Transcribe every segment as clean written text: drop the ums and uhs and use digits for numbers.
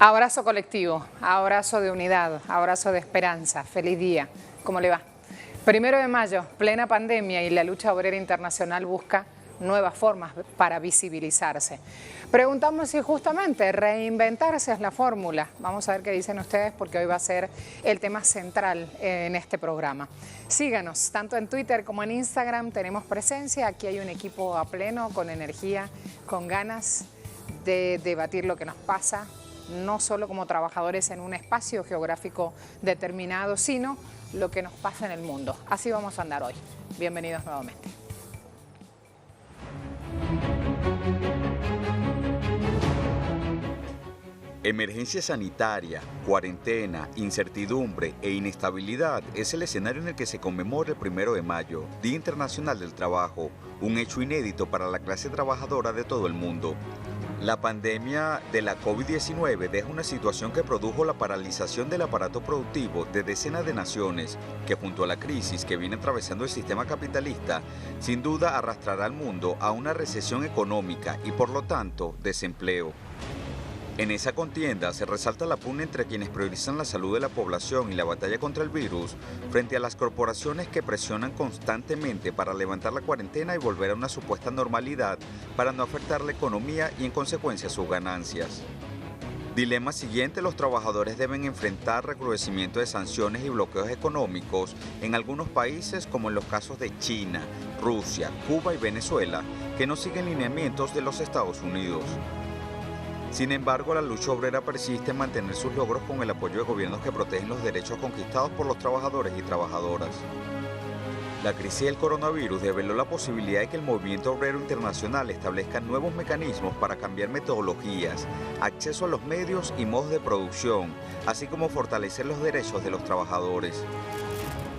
Abrazo colectivo, abrazo de unidad, abrazo de esperanza. Feliz día. ¿Cómo le va? 1 de mayo, plena pandemia, y la lucha obrera internacional busca nuevas formas para visibilizarse. Preguntamos si justamente reinventarse es la fórmula. Vamos a ver qué dicen ustedes, porque hoy va a ser el tema central en este programa. Síganos, tanto en Twitter como en Instagram tenemos presencia. Aquí hay un equipo a pleno, con energía, con ganas de debatir lo que nos pasa, no solo como trabajadores en un espacio geográfico determinado, sino lo que nos pasa en el mundo. Así vamos a andar hoy. Bienvenidos nuevamente. Emergencia sanitaria, cuarentena, incertidumbre e inestabilidad es el escenario en el que se conmemora el 1 de mayo, Día Internacional del Trabajo, un hecho inédito para la clase trabajadora de todo el mundo. La pandemia de la COVID-19 deja una situación que produjo la paralización del aparato productivo de decenas de naciones, que junto a la crisis que viene atravesando el sistema capitalista, sin duda arrastrará al mundo a una recesión económica y por lo tanto desempleo. En esa contienda se resalta la pugna entre quienes priorizan la salud de la población y la batalla contra el virus frente a las corporaciones que presionan constantemente para levantar la cuarentena y volver a una supuesta normalidad para no afectar la economía y en consecuencia sus ganancias. Dilema siguiente: los trabajadores deben enfrentar recrudecimiento de sanciones y bloqueos económicos en algunos países, como en los casos de China, Rusia, Cuba y Venezuela, que no siguen lineamientos de los Estados Unidos. Sin embargo, la lucha obrera persiste en mantener sus logros con el apoyo de gobiernos que protegen los derechos conquistados por los trabajadores y trabajadoras. La crisis del coronavirus develó la posibilidad de que el movimiento obrero internacional establezca nuevos mecanismos para cambiar metodologías, acceso a los medios y modos de producción, así como fortalecer los derechos de los trabajadores.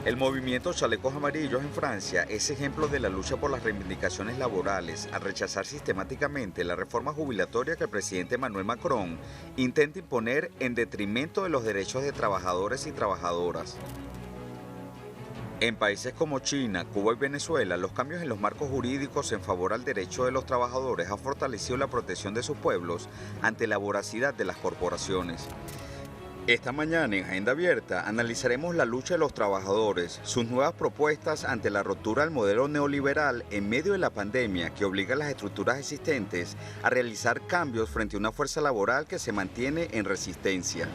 El movimiento Chalecos Amarillos en Francia es ejemplo de la lucha por las reivindicaciones laborales, al rechazar sistemáticamente la reforma jubilatoria que el presidente Emmanuel Macron intenta imponer en detrimento de los derechos de trabajadores y trabajadoras. En países como China, Cuba y Venezuela, los cambios en los marcos jurídicos en favor al derecho de los trabajadores han fortalecido la protección de sus pueblos ante la voracidad de las corporaciones. Esta mañana en Agenda Abierta analizaremos la lucha de los trabajadores, sus nuevas propuestas ante la ruptura del modelo neoliberal en medio de la pandemia que obliga a las estructuras existentes a realizar cambios frente a una fuerza laboral que se mantiene en resistencia.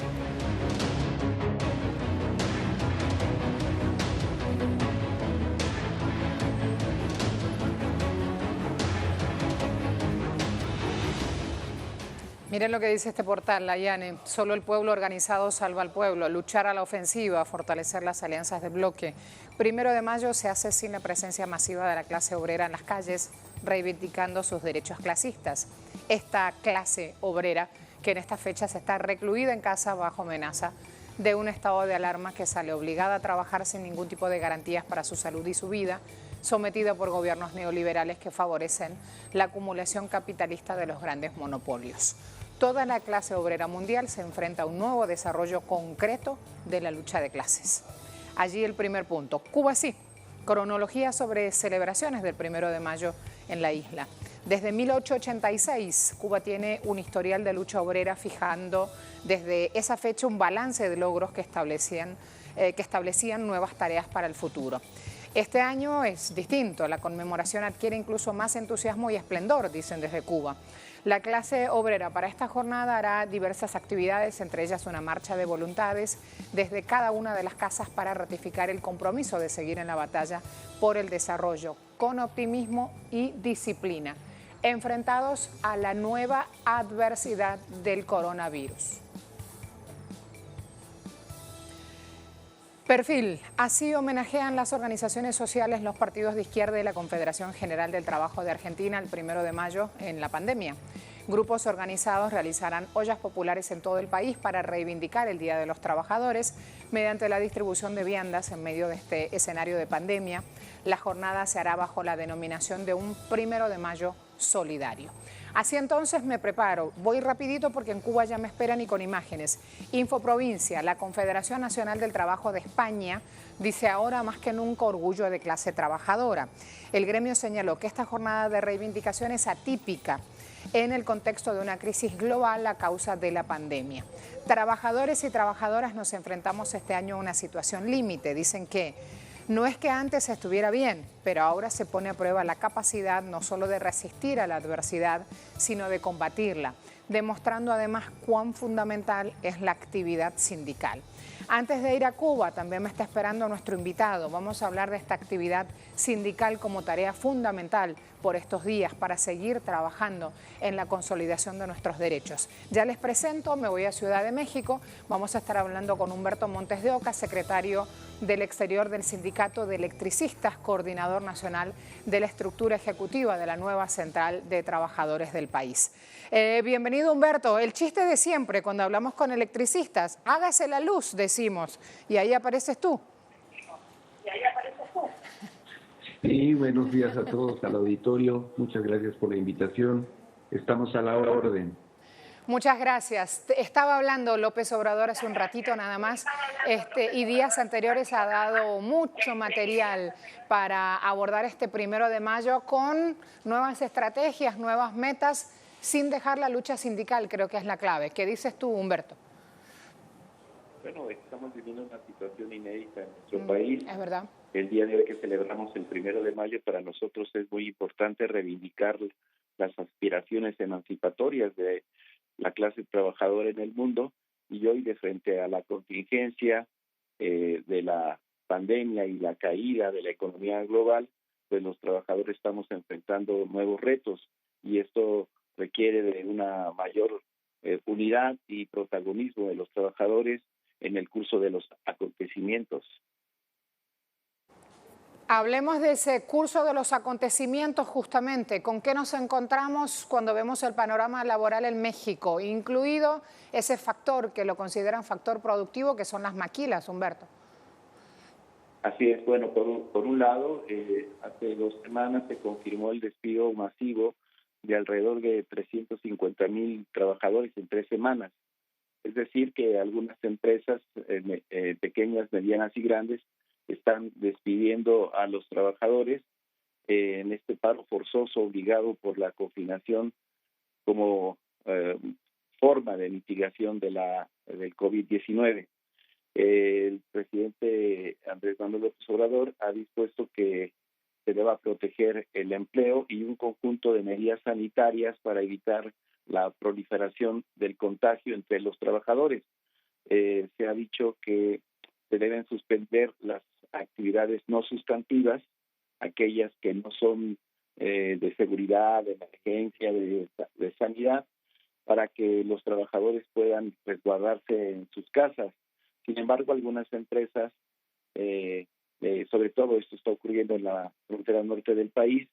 Miren lo que dice este portal, Layane: solo el pueblo organizado salva al pueblo. Luchar a la ofensiva, fortalecer las alianzas de bloque. 1 de mayo se hace sin la presencia masiva de la clase obrera en las calles, reivindicando sus derechos clasistas. Esta clase obrera que en esta fecha se está recluida en casa bajo amenaza de un estado de alarma, que sale obligada a trabajar sin ningún tipo de garantías para su salud y su vida, sometida por gobiernos neoliberales que favorecen la acumulación capitalista de los grandes monopolios. Toda la clase obrera mundial se enfrenta a un nuevo desarrollo concreto de la lucha de clases. Allí el primer punto. Cuba sí. Cronología sobre celebraciones del 1 de mayo en la isla. Desde 1886, Cuba tiene un historial de lucha obrera, fijando desde esa fecha un balance de logros que establecían nuevas tareas para el futuro. Este año es distinto, la conmemoración adquiere incluso más entusiasmo y esplendor, dicen desde Cuba. La clase obrera para esta jornada hará diversas actividades, entre ellas una marcha de voluntades desde cada una de las casas para ratificar el compromiso de seguir en la batalla por el desarrollo con optimismo y disciplina, enfrentados a la nueva adversidad del coronavirus. Perfil. Así homenajean las organizaciones sociales los partidos de izquierda y la Confederación General del Trabajo de Argentina el 1 de mayo en la pandemia. Grupos organizados realizarán ollas populares en todo el país para reivindicar el Día de los Trabajadores mediante la distribución de viandas en medio de este escenario de pandemia. La jornada se hará bajo la denominación de un 1 de mayo solidario. Así entonces me preparo, voy rapidito porque en Cuba ya me esperan y con imágenes. Infoprovincia, la Confederación Nacional del Trabajo de España dice ahora más que nunca orgullo de clase trabajadora. El gremio señaló que esta jornada de reivindicación es atípica en el contexto de una crisis global a causa de la pandemia. Trabajadores y trabajadoras nos enfrentamos este año a una situación límite. Dicen que no es que antes estuviera bien, pero ahora se pone a prueba la capacidad no solo de resistir a la adversidad, sino de combatirla, demostrando además cuán fundamental es la actividad sindical. Antes de ir a Cuba, también me está esperando nuestro invitado. Vamos a hablar de esta actividad sindical como tarea fundamental por estos días para seguir trabajando en la consolidación de nuestros derechos. Ya les presento, me voy a Ciudad de México. Vamos a estar hablando con Humberto Montes de Oca, secretario del Exterior del Sindicato de Electricistas, coordinador nacional de la estructura ejecutiva de la nueva Central de Trabajadores del país. Bienvenido, Humberto. El chiste de siempre cuando hablamos con electricistas, hágase la luz, decimos, y ahí apareces tú. Sí, buenos días a todos, al auditorio. Muchas gracias por la invitación. Estamos a la orden. Muchas gracias. Estaba hablando López Obrador hace un ratito nada más y días anteriores ha dado mucho material para abordar este 1 de mayo con nuevas estrategias, nuevas metas, sin dejar la lucha sindical, creo que es la clave. ¿Qué dices tú, Humberto? Bueno, estamos viviendo una situación inédita en nuestro país. Es verdad. El día de hoy que celebramos el 1 de mayo, para nosotros es muy importante reivindicar las aspiraciones emancipatorias de la clase trabajadora en el mundo, y hoy, de frente a la contingencia de la pandemia y la caída de la economía global, pues los trabajadores estamos enfrentando nuevos retos, y esto requiere de una mayor unidad y protagonismo de los trabajadores en el curso de los acontecimientos. Hablemos de ese curso de los acontecimientos justamente. ¿Con qué nos encontramos cuando vemos el panorama laboral en México, incluido ese factor que lo consideran factor productivo, que son las maquilas, Humberto? Así es. Bueno, por un lado, hace 2 semanas se confirmó el despido masivo de alrededor de 350,000 trabajadores en 3 semanas. Es decir, que algunas empresas pequeñas, medianas y grandes están despidiendo a los trabajadores en este paro forzoso obligado por la confinación como forma de mitigación del COVID-19. El presidente Andrés Manuel López Obrador ha dispuesto que se deba proteger el empleo y un conjunto de medidas sanitarias para evitar la proliferación del contagio entre los trabajadores. Se ha dicho que se deben suspender las actividades no sustantivas, aquellas que no son de seguridad, de emergencia, de sanidad, para que los trabajadores puedan resguardarse en sus casas. Sin embargo, algunas empresas, sobre todo esto está ocurriendo en la frontera norte del país,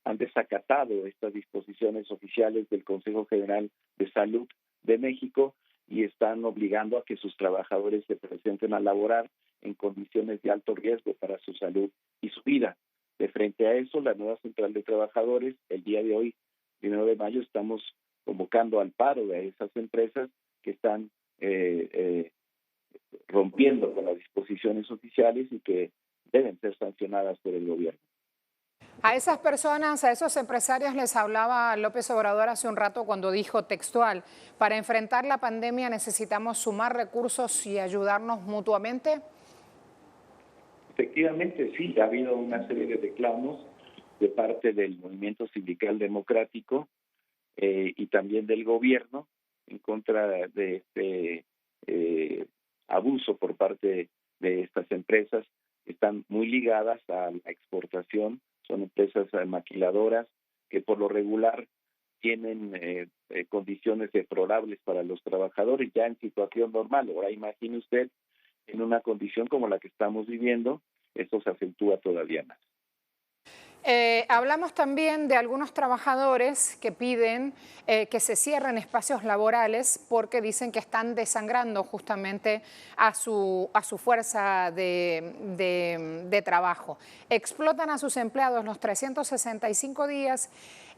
han desacatado estas disposiciones oficiales del Consejo General de Salud de México y están obligando a que sus trabajadores se presenten a laborar en condiciones de alto riesgo para su salud y su vida. De frente a eso, la nueva Central de Trabajadores, el día de hoy, 1 de mayo, estamos convocando al paro de esas empresas que están rompiendo con las disposiciones oficiales y que deben ser sancionadas por el gobierno. A esas personas, a esos empresarios les hablaba López Obrador hace un rato cuando dijo textual, para enfrentar la pandemia necesitamos sumar recursos y ayudarnos mutuamente. Efectivamente, sí, ha habido una serie de reclamos de parte del movimiento sindical democrático y también del gobierno en contra de este abuso por parte de estas empresas que están muy ligadas a la exportación. Son empresas maquiladoras que por lo regular tienen condiciones deplorables para los trabajadores ya en situación normal. Ahora imagine usted en una condición como la que estamos viviendo, esto se acentúa todavía más. Hablamos también de algunos trabajadores que piden que se cierren espacios laborales porque dicen que están desangrando justamente a su fuerza de trabajo. Explotan a sus empleados los 365 días,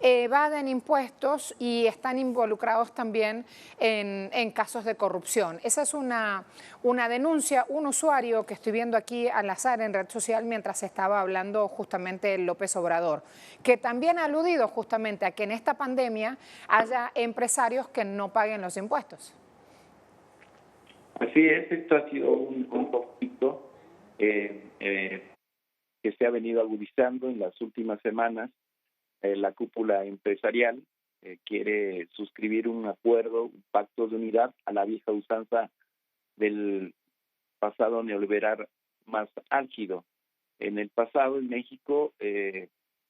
evaden impuestos y están involucrados también en casos de corrupción. Esa es una denuncia, un usuario que estoy viendo aquí al azar en red social mientras estaba hablando justamente López López Obrador, que también ha aludido justamente a que en esta pandemia haya empresarios que no paguen los impuestos. Así es, esto ha sido un conflicto que se ha venido agudizando en las últimas semanas. La cúpula empresarial quiere suscribir un acuerdo, un pacto de unidad a la vieja usanza del pasado neoliberal más álgido. En el pasado, en México,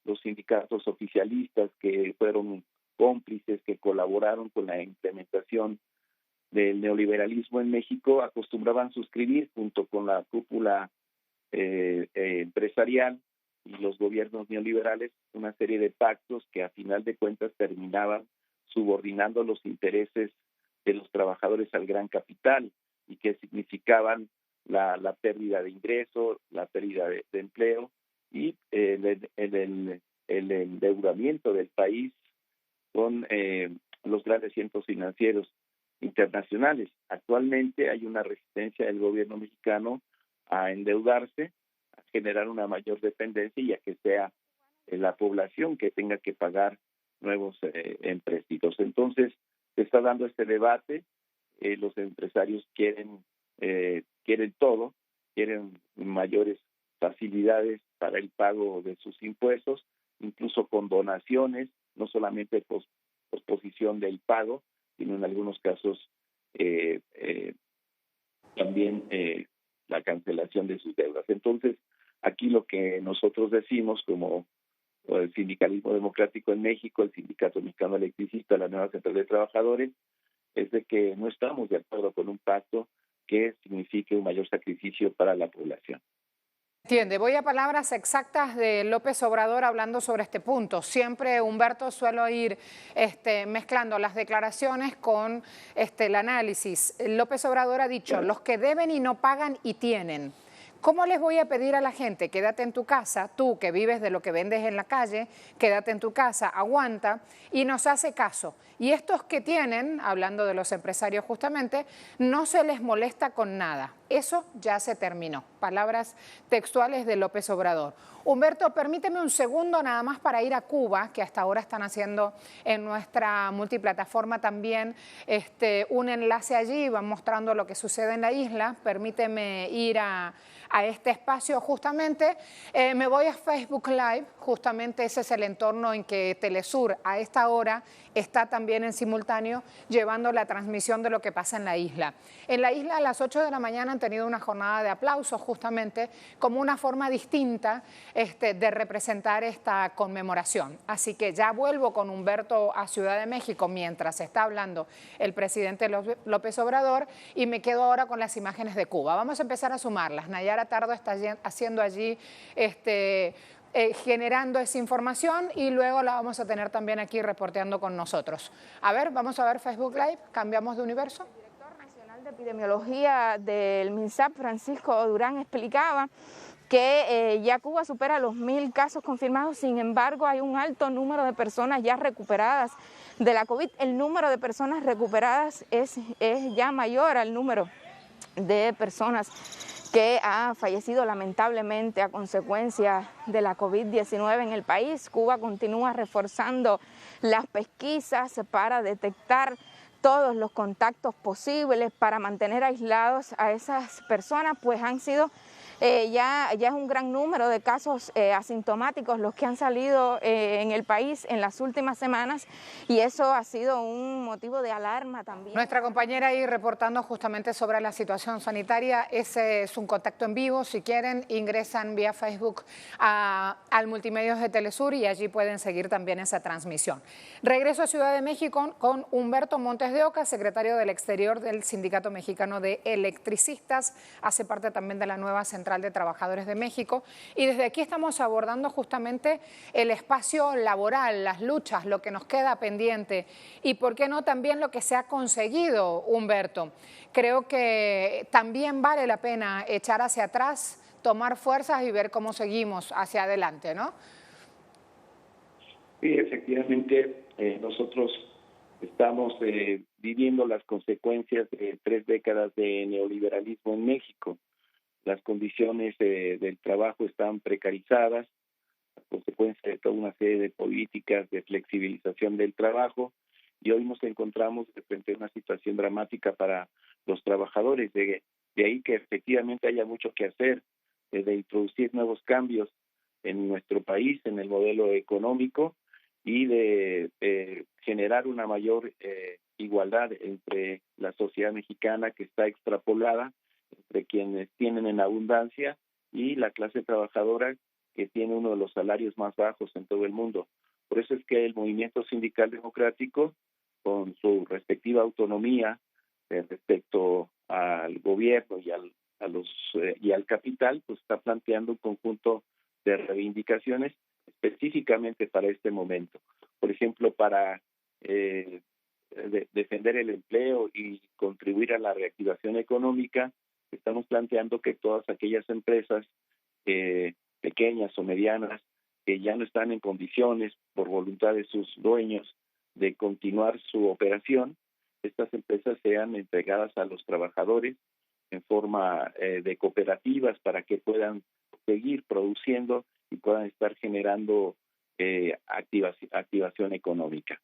los sindicatos oficialistas que fueron cómplices, que colaboraron con la implementación del neoliberalismo en México, acostumbraban suscribir junto con la cúpula empresarial y los gobiernos neoliberales una serie de pactos que a final de cuentas terminaban subordinando los intereses de los trabajadores al gran capital y que significaban la pérdida de ingresos, la pérdida de empleo y el endeudamiento del país con los grandes centros financieros internacionales. Actualmente hay una resistencia del gobierno mexicano a endeudarse, a generar una mayor dependencia y a que sea la población que tenga que pagar nuevos empréstitos. Entonces, se está dando este debate, los empresarios quieren todo, quieren mayores facilidades para el pago de sus impuestos, incluso con donaciones, no solamente posposición del pago, sino en algunos casos también la cancelación de sus deudas. Entonces, aquí lo que nosotros decimos como el Sindicalismo Democrático en México, el Sindicato Mexicano Electricista, la Nueva Central de Trabajadores, es de que no estamos de acuerdo con un pacto que signifique un mayor sacrificio para la población. Entiende, voy a palabras exactas de López Obrador hablando sobre este punto. Siempre, Humberto, suelo ir mezclando las declaraciones con el análisis. López Obrador ha dicho, los que deben y no pagan y tienen. ¿Cómo les voy a pedir a la gente, quédate en tu casa, tú que vives de lo que vendes en la calle, quédate en tu casa, aguanta, y nos hace caso? Y estos que tienen, hablando de los empresarios justamente, no se les molesta con nada. Eso ya se terminó. Palabras textuales de López Obrador. Humberto, permíteme un segundo nada más para ir a Cuba, que hasta ahora están haciendo en nuestra multiplataforma también un enlace allí, van mostrando lo que sucede en la isla. Permíteme ir a este espacio justamente. Me voy a Facebook Live, justamente ese es el entorno en que Telesur a esta hora está también en simultáneo llevando la transmisión de lo que pasa en la isla. En la isla a las 8 de la mañana han tenido una jornada de aplausos justamente como una forma distinta de representar esta conmemoración. Así que ya vuelvo con Humberto a Ciudad de México mientras está hablando el presidente López Obrador y me quedo ahora con las imágenes de Cuba. Vamos a empezar a sumarlas. Nayara Tardo está haciendo allí generando esa información y luego la vamos a tener también aquí reporteando con nosotros. A ver, vamos a ver Facebook Live, cambiamos de universo. El director nacional de epidemiología del MINSAP, Francisco Durán, explicaba que ya Cuba supera los 1.000 casos confirmados, sin embargo hay un alto número de personas ya recuperadas de la COVID. El número de personas recuperadas es ya mayor al número de personas que ha fallecido lamentablemente a consecuencia de la COVID-19 en el país. Cuba continúa reforzando las pesquisas para detectar todos los contactos posibles para mantener aislados a esas personas, pues han sido ya es un gran número de casos asintomáticos los que han salido en el país en las últimas semanas y eso ha sido un motivo de alarma también. Nuestra compañera ahí reportando justamente sobre la situación sanitaria. Ese es un contacto en vivo. Si quieren, ingresan vía Facebook al Multimedios de Telesur y allí pueden seguir también esa transmisión. Regreso a Ciudad de México con Humberto Montes de Oca, secretario del Exterior del Sindicato Mexicano de Electricistas. Hace parte también de la nueva Central de Trabajadores de México y desde aquí estamos abordando justamente el espacio laboral, las luchas, lo que nos queda pendiente y por qué no también lo que se ha conseguido, Humberto. Creo que también vale la pena echar hacia atrás, tomar fuerzas y ver cómo seguimos hacia adelante, ¿no? Sí, efectivamente, nosotros estamos viviendo las consecuencias de 3 décadas de neoliberalismo en México. Las condiciones del trabajo están precarizadas, consecuencia de toda una serie de políticas de flexibilización del trabajo, y hoy nos encontramos frente a una situación dramática para los trabajadores. De ahí que efectivamente haya mucho que hacer, de introducir nuevos cambios en nuestro país, en el modelo económico, y de generar una mayor igualdad entre la sociedad mexicana, que está extrapolada entre quienes tienen en abundancia y la clase trabajadora, que tiene uno de los salarios más bajos en todo el mundo. Por eso es que el movimiento sindical democrático, con su respectiva autonomía respecto al gobierno y al capital, pues está planteando un conjunto de reivindicaciones específicamente para este momento. Por ejemplo, para defender el empleo y contribuir a la reactivación económica, estamos planteando que todas aquellas empresas pequeñas o medianas que ya no están en condiciones, por voluntad de sus dueños, de continuar su operación, estas empresas sean entregadas a los trabajadores en forma de cooperativas para que puedan seguir produciendo y puedan estar generando activación económica.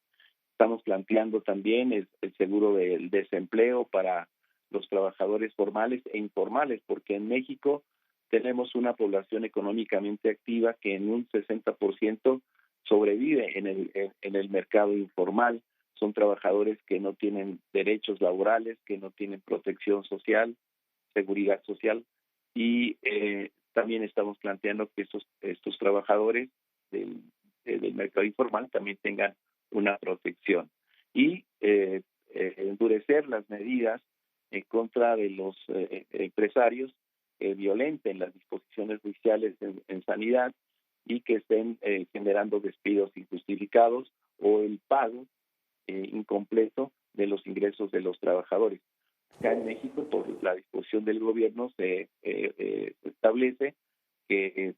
Estamos planteando también el seguro del desempleo para los trabajadores formales e informales, porque en México tenemos una población económicamente activa que en un 60% sobrevive en el mercado informal. Son trabajadores que no tienen derechos laborales, que no tienen protección social, seguridad social, y también estamos planteando que estos trabajadores del mercado informal también tengan una protección, y endurecer las medidas en contra de los empresarios que violenten las disposiciones judiciales en sanidad y que estén generando despidos injustificados o el pago incompleto de los ingresos de los trabajadores. Acá en México, por la disposición del gobierno, se establece que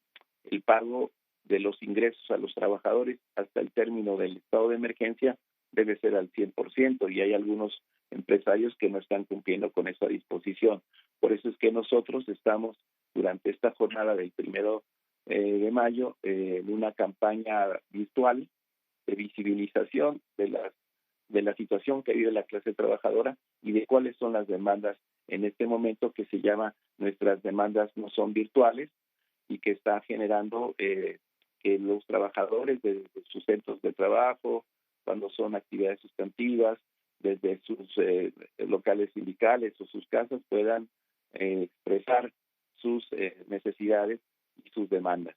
el pago de los ingresos a los trabajadores hasta el término del estado de emergencia debe ser al 100%, y hay algunos empresarios que no están cumpliendo con esa disposición. Por eso es que nosotros estamos durante esta jornada del 1 de mayo en una campaña virtual de visibilización de la situación que vive la clase trabajadora y de cuáles son las demandas en este momento, que se llama Nuestras demandas no son virtuales, y que está generando que los trabajadores de sus centros de trabajo, cuando son actividades sustantivas, desde sus locales sindicales o sus casas, puedan expresar sus necesidades y sus demandas.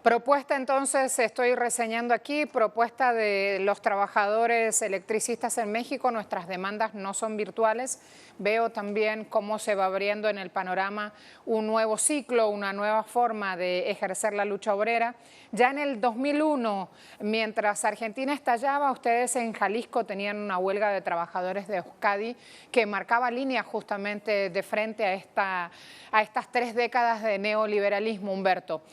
Propuesta entonces, estoy reseñando aquí, propuesta de los trabajadores electricistas en México, nuestras demandas no son virtuales. Veo también cómo se va abriendo en el panorama un nuevo ciclo, una nueva forma de ejercer la lucha obrera. Ya en el 2001, mientras Argentina estallaba, ustedes en Jalisco tenían una huelga de trabajadores de Euskadi que marcaba línea justamente de frente a estas 3 décadas de neoliberalismo, Humberto.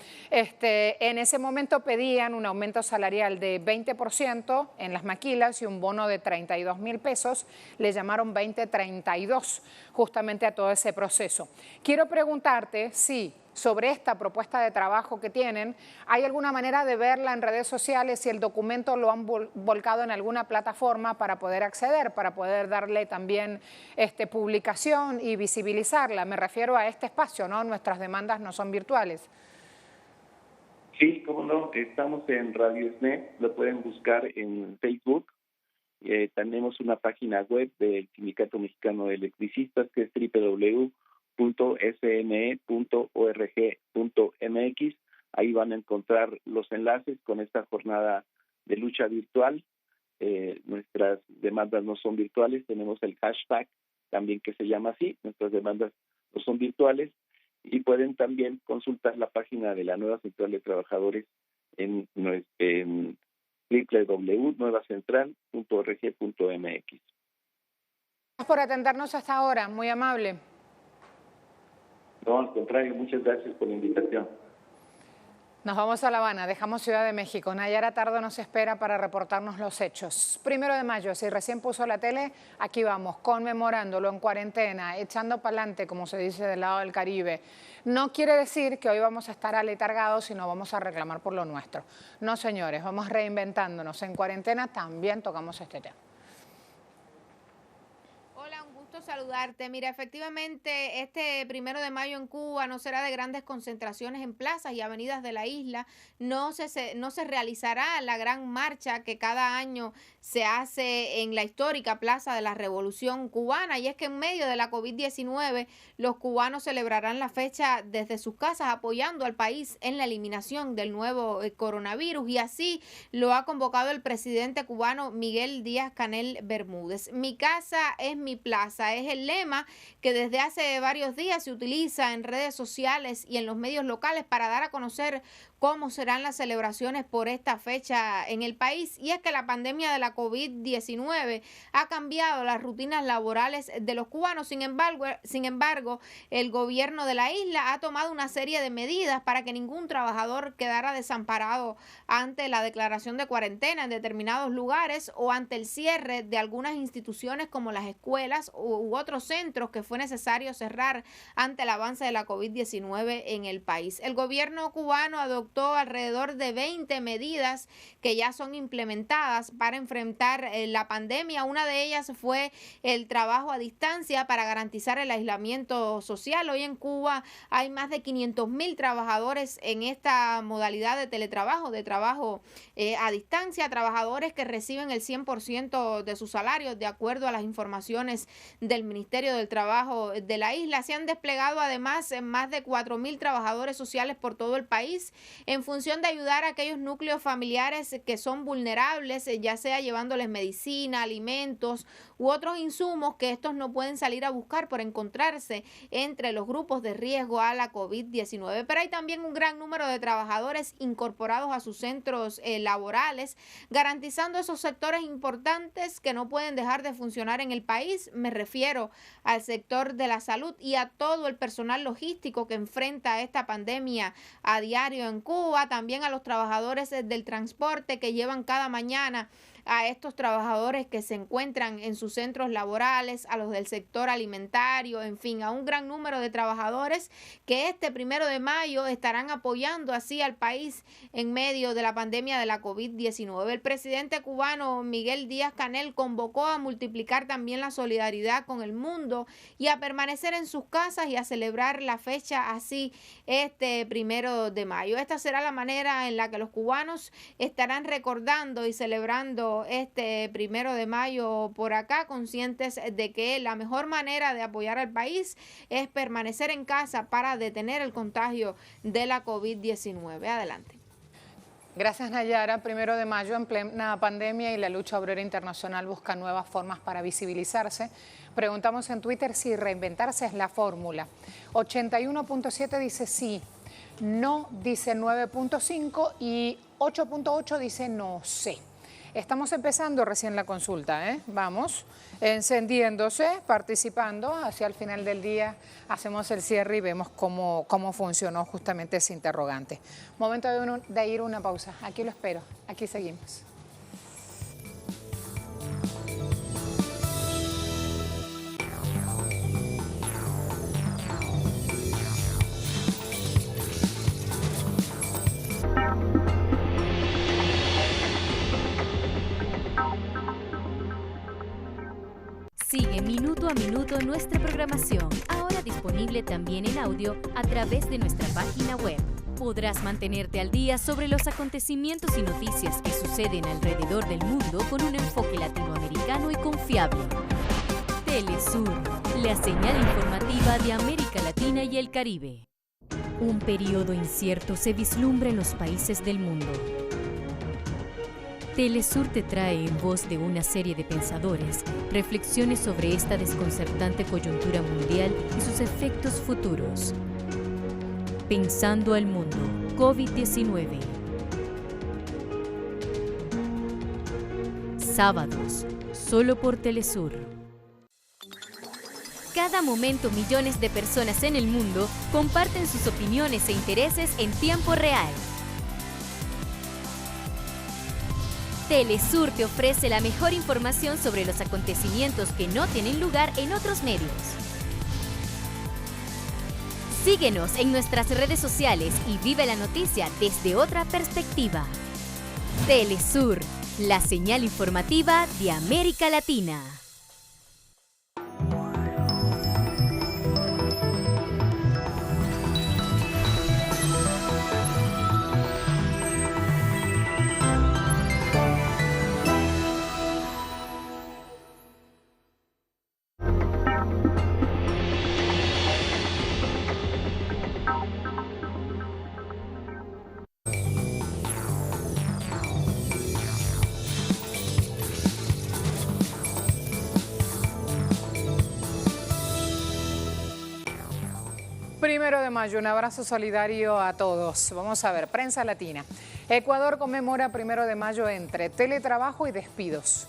En ese momento pedían un aumento salarial de 20% en las maquilas y un bono de 32.000 pesos. Le llamaron 2032 justamente a todo ese proceso. Quiero preguntarte si sobre esta propuesta de trabajo que tienen, ¿hay alguna manera de verla en redes sociales, si el documento lo han volcado en alguna plataforma para poder acceder, para poder darle también publicación y visibilizarla? Me refiero a este espacio, ¿no? Nuestras demandas no son virtuales. Sí, cómo no, estamos en Radio SNE, lo pueden buscar en Facebook. Tenemos una página web del Sindicato Mexicano de Electricistas, que es www.sne.org.mx. Ahí van a encontrar los enlaces con esta jornada de lucha virtual. Nuestras demandas no son virtuales, tenemos el hashtag también que se llama así, nuestras demandas no son virtuales. Y pueden también consultar la página de la Nueva Central de Trabajadores en www.nuevacentral.org.mx. Gracias por atendernos hasta ahora, muy amable. No, al contrario, muchas gracias por la invitación. Nos vamos a La Habana, dejamos Ciudad de México. Nayara Tardo nos espera para reportarnos los hechos. 1 de mayo, si recién puso la tele, aquí vamos, conmemorándolo en cuarentena, echando para adelante, como se dice del lado del Caribe. No quiere decir que hoy vamos a estar aletargados, sino vamos a reclamar por lo nuestro. No, señores, vamos reinventándonos. En cuarentena también tocamos este tema. Saludarte. Mira, efectivamente este 1 de mayo en Cuba no será de grandes concentraciones en plazas y avenidas de la isla. No se realizará la gran marcha que cada año se hace en la histórica Plaza de la Revolución Cubana, y es que en medio de la COVID-19 los cubanos celebrarán la fecha desde sus casas, apoyando al país en la eliminación del nuevo coronavirus, y así lo ha convocado el presidente cubano Miguel Díaz-Canel Bermúdez. Mi casa es mi plaza es el lema que desde hace varios días se utiliza en redes sociales y en los medios locales para dar a conocer cómo serán las celebraciones por esta fecha en el país. Y es que la pandemia de la COVID-19 ha cambiado las rutinas laborales de los cubanos. Sin embargo, el gobierno de la isla ha tomado una serie de medidas para que ningún trabajador quedara desamparado ante la declaración de cuarentena en determinados lugares o ante el cierre de algunas instituciones como las escuelas u otros centros que fue necesario cerrar ante el avance de la COVID-19 en el país. El gobierno cubano adoptó alrededor de 20 medidas que ya son implementadas para enfrentar la pandemia. Una de ellas fue el trabajo a distancia para garantizar el aislamiento social. Hoy en Cuba hay más de 500.000 trabajadores en esta modalidad de teletrabajo, de trabajo a distancia, trabajadores que reciben el 100% de sus salarios, de acuerdo a las informaciones del Ministerio del Trabajo de la isla. Se han desplegado además más de 4.000 trabajadores sociales por todo el país en función de ayudar a aquellos núcleos familiares que son vulnerables, ya sea llevándoles medicina, alimentos u otros insumos que estos no pueden salir a buscar por encontrarse entre los grupos de riesgo a la COVID-19. Pero hay también un gran número de trabajadores incorporados a sus centros laborales, garantizando esos sectores importantes que no pueden dejar de funcionar en el país. Me refiero al sector de la salud y a todo el personal logístico que enfrenta esta pandemia a diario en Cuba, también a los trabajadores del transporte que llevan cada mañana a estos trabajadores que se encuentran en sus centros laborales, a los del sector alimentario, en fin, a un gran número de trabajadores que este 1 de mayo estarán apoyando así al país en medio de la pandemia de la COVID-19. El presidente cubano Miguel Díaz-Canel convocó a multiplicar también la solidaridad con el mundo y a permanecer en sus casas y a celebrar la fecha así este 1 de mayo. Esta será la manera en la que los cubanos estarán recordando y celebrando este 1 de mayo por acá, conscientes de que la mejor manera de apoyar al país es permanecer en casa para detener el contagio de la COVID-19. Adelante. Gracias, Nayara. 1 de mayo en plena pandemia y la lucha obrera internacional busca nuevas formas para visibilizarse. Preguntamos en Twitter si reinventarse es la fórmula. 81.7 dice sí, no dice 9.5 y 8.8 dice no sé. Estamos empezando recién la consulta, Vamos encendiéndose, participando. Hacia el final del día hacemos el cierre y vemos cómo funcionó justamente ese interrogante. Momento de ir a una pausa. Aquí lo espero. Aquí seguimos. Sigue minuto a minuto nuestra programación, ahora disponible también en audio a través de nuestra página web. Podrás mantenerte al día sobre los acontecimientos y noticias que suceden alrededor del mundo con un enfoque latinoamericano y confiable. Telesur, la señal informativa de América Latina y el Caribe. Un periodo incierto se vislumbra en los países del mundo. Telesur te trae en voz de una serie de pensadores reflexiones sobre esta desconcertante coyuntura mundial y sus efectos futuros. Pensando al mundo, COVID-19. Sábados, solo por Telesur. Cada momento millones de personas en el mundo comparten sus opiniones e intereses en tiempo real. Telesur te ofrece la mejor información sobre los acontecimientos que no tienen lugar en otros medios. Síguenos en nuestras redes sociales y vive la noticia desde otra perspectiva. Telesur, la señal informativa de América Latina. Primero de mayo, un abrazo solidario a todos. Vamos a ver, prensa latina. Ecuador conmemora 1 de mayo entre teletrabajo y despidos.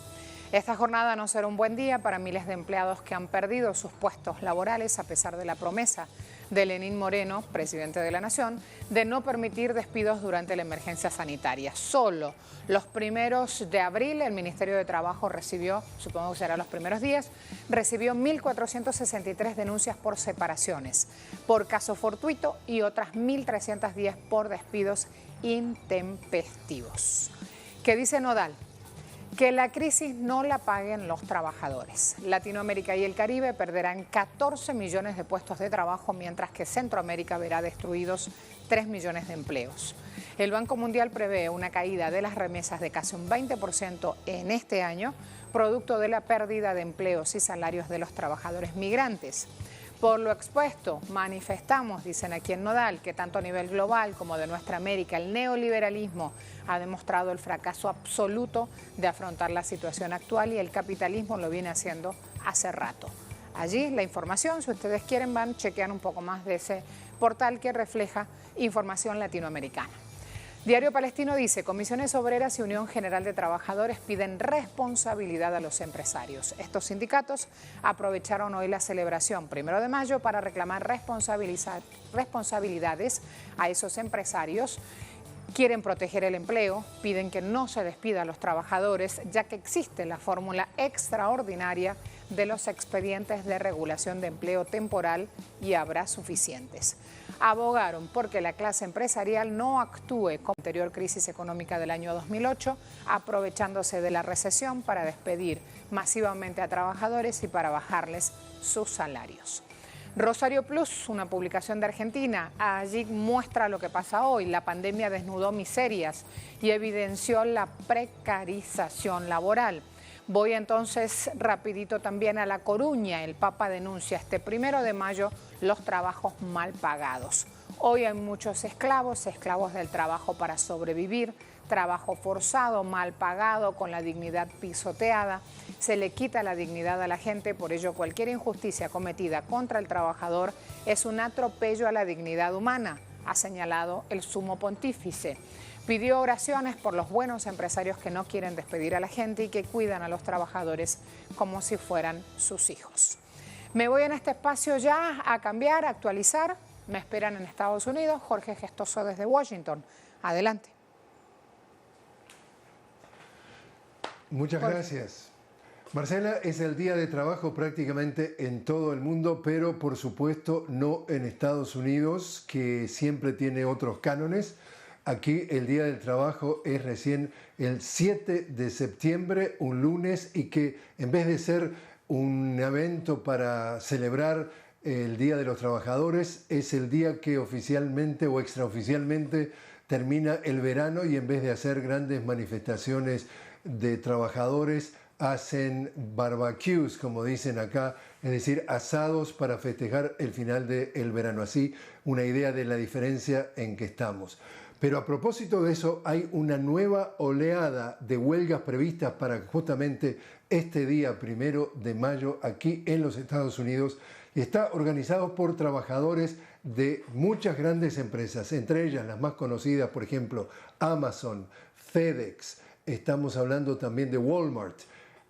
Esta jornada no será un buen día para miles de empleados que han perdido sus puestos laborales a pesar de la promesa de Lenín Moreno, presidente de la Nación, de no permitir despidos durante la emergencia sanitaria. Solo los primeros de abril el Ministerio de Trabajo recibió, supongo que será los primeros días, recibió 1.463 denuncias por separaciones, por caso fortuito y otras 1.310 por despidos intempestivos. ¿Qué dice Nodal? Que la crisis no la paguen los trabajadores. Latinoamérica y el Caribe perderán 14 millones de puestos de trabajo, mientras que Centroamérica verá destruidos 3 millones de empleos. El Banco Mundial prevé una caída de las remesas de casi un 20% en este año, producto de la pérdida de empleos y salarios de los trabajadores migrantes. Por lo expuesto, manifestamos, dicen aquí en Nodal, que tanto a nivel global como de nuestra América, el neoliberalismo ha demostrado el fracaso absoluto de afrontar la situación actual y el capitalismo lo viene haciendo hace rato. Allí la información, si ustedes quieren, van, chequean un poco más de ese portal que refleja información latinoamericana. Diario Palestino dice, Comisiones Obreras y Unión General de Trabajadores piden responsabilidad a los empresarios. Estos sindicatos aprovecharon hoy la celebración 1 de mayo para reclamar responsabilidades a esos empresarios. Quieren proteger el empleo, piden que no se despida a los trabajadores, ya que existe la fórmula extraordinaria de los expedientes de regulación de empleo temporal y habrá suficientes. Abogaron porque la clase empresarial no actúe como la anterior crisis económica del año 2008, aprovechándose de la recesión para despedir masivamente a trabajadores y para bajarles sus salarios. Rosario Plus, una publicación de Argentina, allí muestra lo que pasa hoy. La pandemia desnudó miserias y evidenció la precarización laboral. Voy entonces rapidito también a La Coruña. El Papa denuncia este 1 de mayo los trabajos mal pagados. Hoy hay muchos esclavos del trabajo para sobrevivir, trabajo forzado, mal pagado, con la dignidad pisoteada. Se le quita la dignidad a la gente, por ello cualquier injusticia cometida contra el trabajador es un atropello a la dignidad humana, ha señalado el Sumo Pontífice. Pidió oraciones por los buenos empresarios que no quieren despedir a la gente y que cuidan a los trabajadores como si fueran sus hijos. Me voy en este espacio ya a cambiar, a actualizar. Me esperan en Estados Unidos. Jorge Gestoso desde Washington. Adelante. Muchas gracias. Marcela, es el día de trabajo prácticamente en todo el mundo, pero por supuesto no en Estados Unidos, que siempre tiene otros cánones. Aquí el Día del Trabajo es recién el 7 de septiembre, un lunes, y que en vez de ser un evento para celebrar el Día de los Trabajadores, es el día que oficialmente o extraoficialmente termina el verano, y en vez de hacer grandes manifestaciones de trabajadores, hacen barbecues, como dicen acá, es decir, asados para festejar el final del verano. Así, una idea de la diferencia en que estamos. Pero a propósito de eso, hay una nueva oleada de huelgas previstas para justamente este día 1 de mayo aquí en los Estados Unidos. Y está organizado por trabajadores de muchas grandes empresas, entre ellas las más conocidas, por ejemplo, Amazon, FedEx, estamos hablando también de Walmart.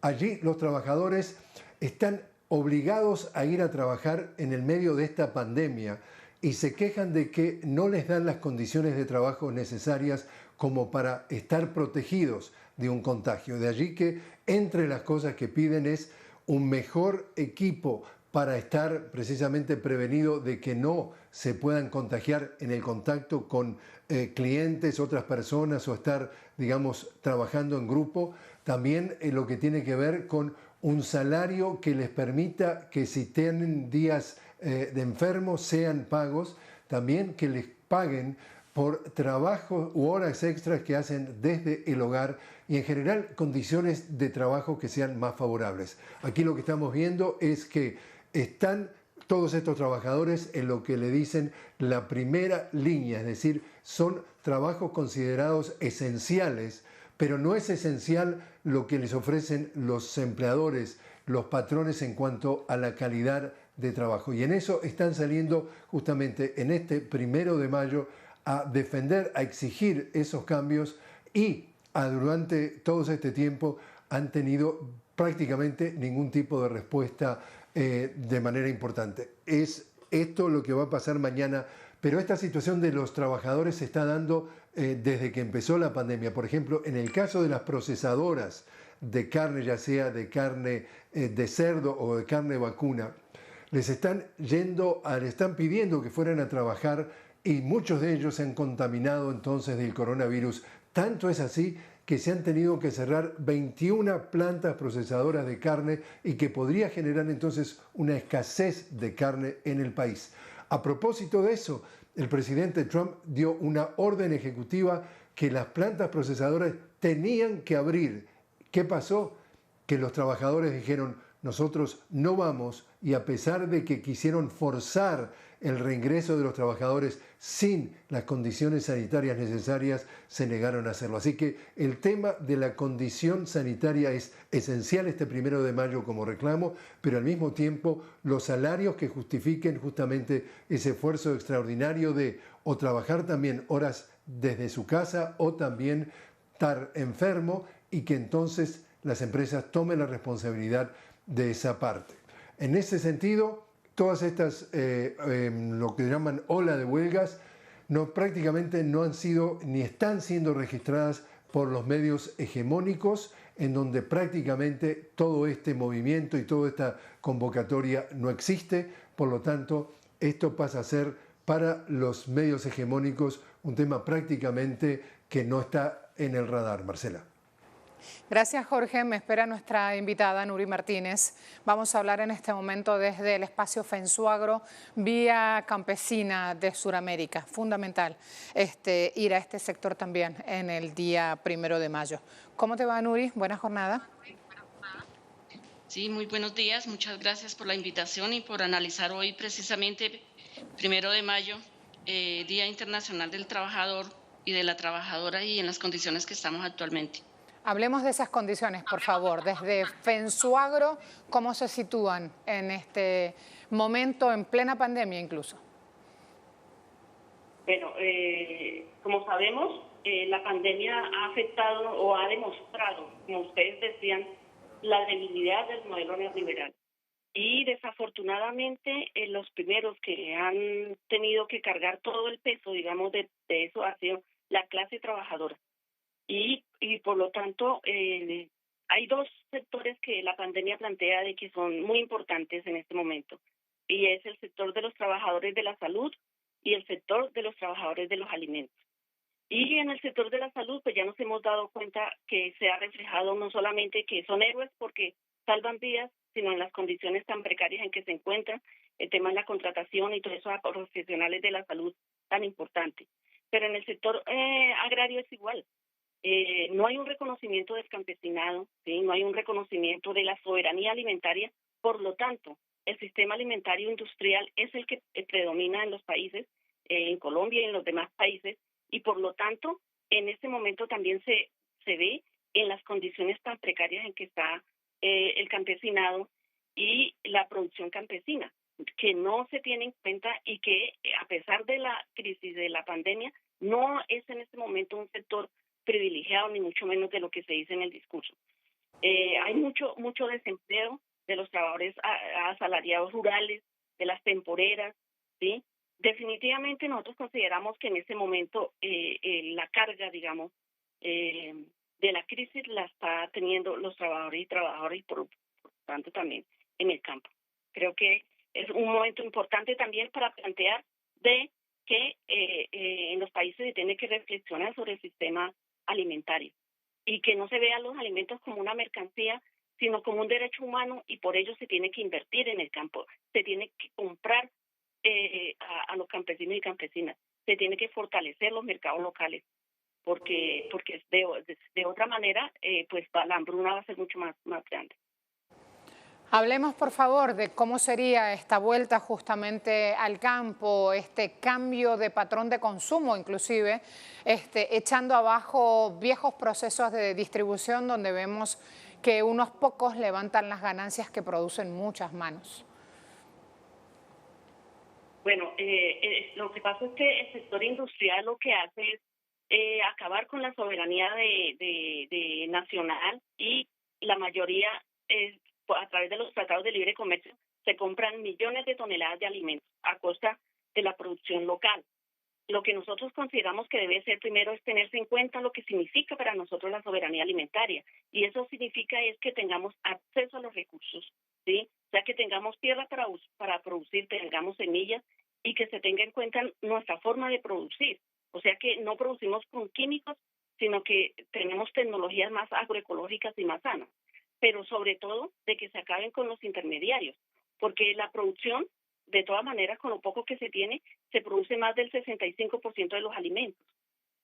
Allí los trabajadores están obligados a ir a trabajar en el medio de esta pandemia y se quejan de que no les dan las condiciones de trabajo necesarias como para estar protegidos de un contagio. De allí que entre las cosas que piden es un mejor equipo para estar precisamente prevenido de que no se puedan contagiar en el contacto con clientes, otras personas o estar, digamos, trabajando en grupo. También lo que tiene que ver con un salario que les permita que si tienen días de enfermos sean pagos, también que les paguen por trabajo u horas extras que hacen desde el hogar y en general condiciones de trabajo que sean más favorables. Aquí lo que estamos viendo es que están todos estos trabajadores en lo que le dicen la primera línea, es decir, son trabajos considerados esenciales, pero no es esencial lo que les ofrecen los empleadores, los patrones en cuanto a la calidad de trabajo. Y en eso están saliendo justamente en este 1 de mayo a defender, a exigir esos cambios y durante todo este tiempo han tenido prácticamente ningún tipo de respuesta de manera importante. Es esto lo que va a pasar mañana, pero esta situación de los trabajadores se está dando desde que empezó la pandemia. Por ejemplo, en el caso de las procesadoras de carne, ya sea de carne de cerdo o de carne vacuna, les están pidiendo que fueran a trabajar y muchos de ellos se han contaminado entonces del coronavirus. Tanto es así que se han tenido que cerrar 21 plantas procesadoras de carne y que podría generar entonces una escasez de carne en el país. A propósito de eso, el presidente Trump dio una orden ejecutiva que las plantas procesadoras tenían que abrir. ¿Qué pasó? Que los trabajadores dijeron, nosotros no vamos, y a pesar de que quisieron forzar el reingreso de los trabajadores sin las condiciones sanitarias necesarias, se negaron a hacerlo. Así que el tema de la condición sanitaria es esencial este 1 de mayo como reclamo, pero al mismo tiempo los salarios que justifiquen justamente ese esfuerzo extraordinario de o trabajar también horas desde su casa o también estar enfermo y que entonces las empresas tomen la responsabilidad de esa parte. En ese sentido, todas estas, lo que llaman ola de huelgas, prácticamente no han sido ni están siendo registradas por los medios hegemónicos, en donde prácticamente todo este movimiento y toda esta convocatoria no existe. Por lo tanto, esto pasa a ser para los medios hegemónicos un tema prácticamente que no está en el radar. Marcela. Gracias, Jorge. Me espera nuestra invitada, Nuri Martínez. Vamos a hablar en este momento desde el espacio Fensuagro, vía campesina de Sudamérica. Fundamental ir a este sector también en el día 1 de mayo. ¿Cómo te va, Nuri? Buena jornada. Sí, muy buenos días. Muchas gracias por la invitación y por analizar hoy precisamente 1 de mayo, Día Internacional del Trabajador y de la Trabajadora y en las condiciones que estamos actualmente. Hablemos de esas condiciones, por favor. Desde Fensuagro, ¿cómo se sitúan en este momento, en plena pandemia incluso? Bueno, como sabemos, la pandemia ha afectado o ha demostrado, como ustedes decían, la debilidad del modelo neoliberal. Y desafortunadamente, los primeros que han tenido que cargar todo el peso, digamos, de eso ha sido la clase trabajadora. Y por lo tanto, hay dos sectores que la pandemia plantea de que son muy importantes en este momento. Y es el sector de los trabajadores de la salud y el sector de los trabajadores de los alimentos. Y en el sector de la salud, pues ya nos hemos dado cuenta que se ha reflejado no solamente que son héroes porque salvan vidas, sino en las condiciones tan precarias en que se encuentran, el tema de la contratación y todo eso a profesionales de la salud tan importante. Pero en el sector agrario es igual. No hay un reconocimiento del campesinado, ¿sí? No hay un reconocimiento de la soberanía alimentaria. Por lo tanto, el sistema alimentario industrial es el que predomina en los países, en Colombia y en los demás países, y por lo tanto, en este momento también se ve en las condiciones tan precarias en que está el campesinado y la producción campesina, que no se tiene en cuenta y que a pesar de la crisis de la pandemia, no es en este momento un sector privilegiado, ni mucho menos de lo que se dice en el discurso. Hay mucho desempleo de los trabajadores asalariados rurales, de las temporeras, ¿sí? definitivamente nosotros consideramos que en ese momento la carga, digamos, de la crisis la está teniendo los trabajadores y por tanto también en el campo. Creo que es un momento importante también para plantear de que en los países se tiene que reflexionar sobre el sistema alimentario y que no se vean los alimentos como una mercancía, sino como un derecho humano, y por ello se tiene que invertir en el campo, se tiene que comprar a los campesinos y campesinas, se tiene que fortalecer los mercados locales, porque de otra manera pues la hambruna va a ser mucho más grande. Hablemos, por favor, de cómo sería esta vuelta justamente al campo, este cambio de patrón de consumo, inclusive, echando abajo viejos procesos de distribución donde vemos que unos pocos levantan las ganancias que producen muchas manos. Bueno, lo que pasa es que el sector industrial lo que hace es acabar con la soberanía de nacional, y la mayoría a través de los tratados de libre comercio se compran millones de toneladas de alimentos a costa de la producción local. Lo que nosotros consideramos que debe ser primero es tenerse en cuenta lo que significa para nosotros la soberanía alimentaria, y eso significa es que tengamos acceso a los recursos, ¿sí? O sea, que tengamos tierra para producir, tengamos semillas, y que se tenga en cuenta nuestra forma de producir. O sea, que no producimos con químicos, sino que tenemos tecnologías más agroecológicas y más sanas, pero sobre todo de que se acaben con los intermediarios, porque la producción, de todas maneras, con lo poco que se tiene, se produce más del 65% de los alimentos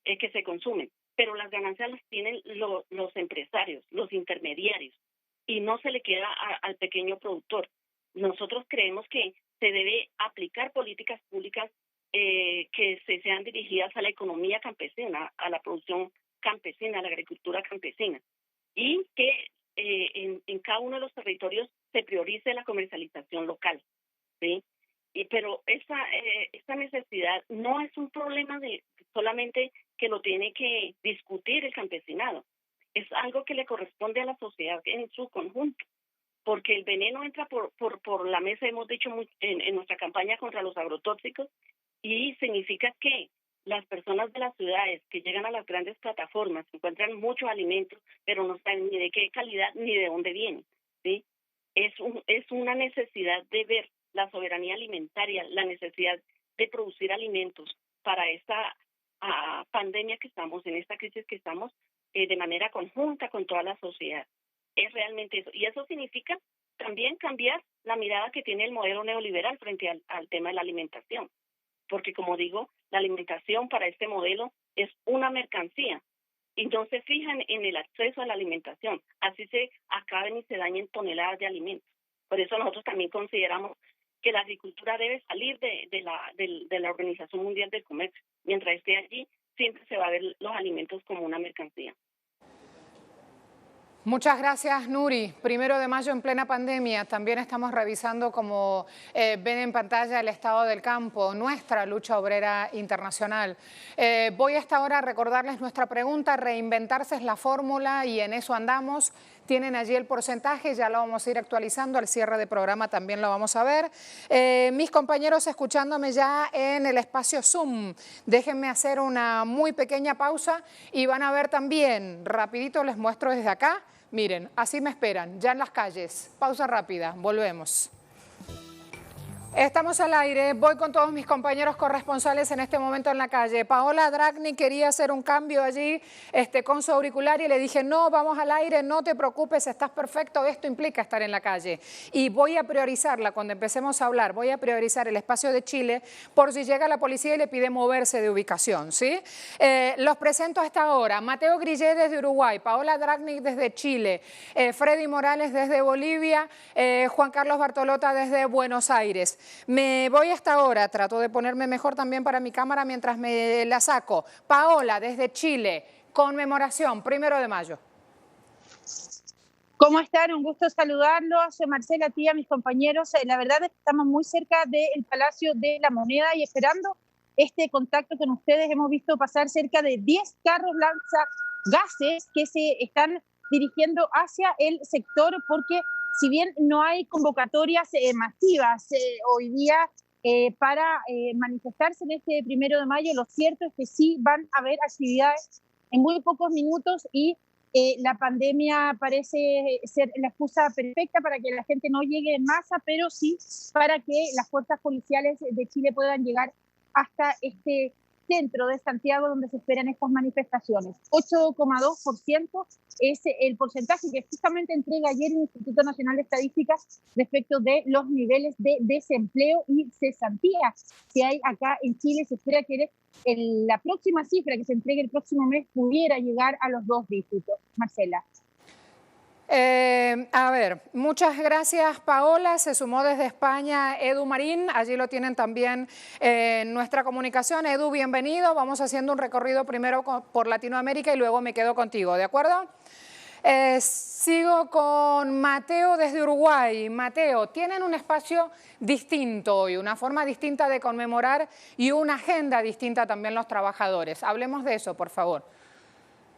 que se consumen, pero las ganancias las tienen los empresarios, los intermediarios, y no se le queda al pequeño productor. Nosotros creemos que se debe aplicar políticas públicas que sean dirigidas a la economía campesina, a la producción campesina, a la agricultura campesina, y que en cada uno de los territorios se priorice la comercialización local, ¿sí? Pero esa necesidad no es un problema de solamente que lo tiene que discutir el campesinado, es algo que le corresponde a la sociedad en su conjunto, porque el veneno entra por la mesa, hemos dicho en nuestra campaña contra los agrotóxicos, y significa que las personas de las ciudades que llegan a las grandes plataformas encuentran muchos alimentos, pero no saben ni de qué calidad ni de dónde vienen, ¿sí? Es una necesidad de ver la soberanía alimentaria, la necesidad de producir alimentos para esta pandemia que estamos, en esta crisis que estamos, de manera conjunta con toda la sociedad. Es realmente eso. Y eso significa también cambiar la mirada que tiene el modelo neoliberal frente al tema de la alimentación. Porque, como digo, la alimentación para este modelo es una mercancía y no se fijan en el acceso a la alimentación. Así se acaben y se dañen toneladas de alimentos. Por eso nosotros también consideramos que la agricultura debe salir de la Organización Mundial del Comercio. Mientras esté allí, siempre se va a ver los alimentos como una mercancía. Muchas gracias, Nuri. 1 de mayo en plena pandemia. También estamos revisando, como ven en pantalla, el estado del campo, nuestra lucha obrera internacional. Voy hasta ahora a recordarles nuestra pregunta. Reinventarse es la fórmula y en eso andamos. Tienen allí el porcentaje, ya lo vamos a ir actualizando. Al cierre de programa también lo vamos a ver. Mis compañeros escuchándome ya en el espacio Zoom. Déjenme hacer una muy pequeña pausa y van a ver también, rapidito les muestro desde acá. Miren, así me esperan, ya en las calles. Pausa rápida, volvemos. Estamos al aire, voy con todos mis compañeros corresponsales en este momento en la calle. Paola Dragni quería hacer un cambio allí con su auricular y le dije, no, vamos al aire, no te preocupes, estás perfecto, esto implica estar en la calle. Y voy a priorizarla cuando empecemos a hablar, voy a priorizar el espacio de Chile por si llega la policía y le pide moverse de ubicación, ¿sí? Los presento a esta hora, Mateo Grillet desde Uruguay, Paola Dragni desde Chile, Freddy Morales desde Bolivia, Juan Carlos Bartolota desde Buenos Aires. Me voy hasta ahora, trato de ponerme mejor también para mi cámara mientras me la saco. Paola, desde Chile, conmemoración, 1 de mayo. ¿Cómo están? Un gusto saludarlos. Marcela, a ti, a mis compañeros. La verdad es que estamos muy cerca del Palacio de la Moneda y esperando este contacto con ustedes. Hemos visto pasar cerca de 10 carros lanzagases que se están dirigiendo hacia el sector porque si bien no hay convocatorias masivas, hoy día para manifestarse en este 1 de mayo. Lo cierto es que sí van a haber actividades en muy pocos minutos y la pandemia parece ser la excusa perfecta para que la gente no llegue en masa, pero sí para que las fuerzas policiales de Chile puedan llegar hasta este centro de Santiago donde se esperan estas manifestaciones. 8,2% es el porcentaje que justamente entrega ayer el Instituto Nacional de Estadística respecto de los niveles de desempleo y cesantía que hay acá en Chile. Se espera que la próxima cifra que se entregue el próximo mes pudiera llegar a los 2 dígitos. Marcela. A ver, muchas gracias, Paola. Se sumó desde España Edu Marín, allí lo tienen también en nuestra comunicación. Edu, bienvenido. Vamos haciendo un recorrido primero por Latinoamérica y luego me quedo contigo, ¿de acuerdo? Sigo con Mateo desde Uruguay. Mateo, tienen un espacio distinto hoy, una forma distinta de conmemorar y una agenda distinta también los trabajadores. Hablemos de eso, por favor.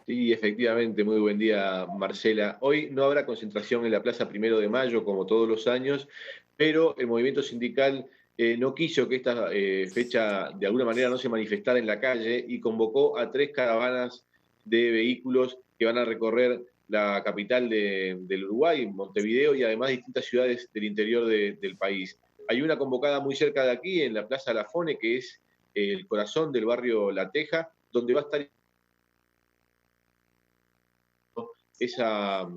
Sí, efectivamente, muy buen día, Marcela. Hoy no habrá concentración en la Plaza 1 de Mayo, como todos los años, pero el movimiento sindical no quiso que esta fecha de alguna manera no se manifestara en la calle y convocó a 3 caravanas de vehículos que van a recorrer la capital del Uruguay, Montevideo, y además distintas ciudades del interior del país. Hay una convocada muy cerca de aquí, en la Plaza Lafone, que es el corazón del barrio La Teja, donde va a estar esa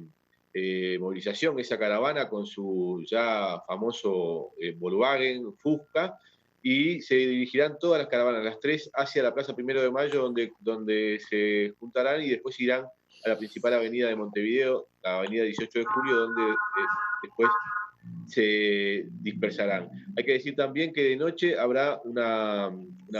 movilización, esa caravana con su ya famoso Volkswagen, Fusca, y se dirigirán todas las caravanas, las 3, hacia la Plaza 1 de Mayo, donde se juntarán y después irán a la principal avenida de Montevideo, la avenida 18 de Julio, donde después se dispersarán. Hay que decir también que de noche habrá una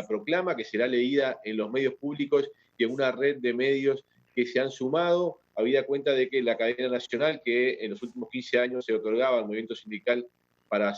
proclama que será leída en los medios públicos y en una red de medios que se han sumado, habida cuenta de que la cadena nacional, que en los últimos 15 años se otorgaba al movimiento sindical para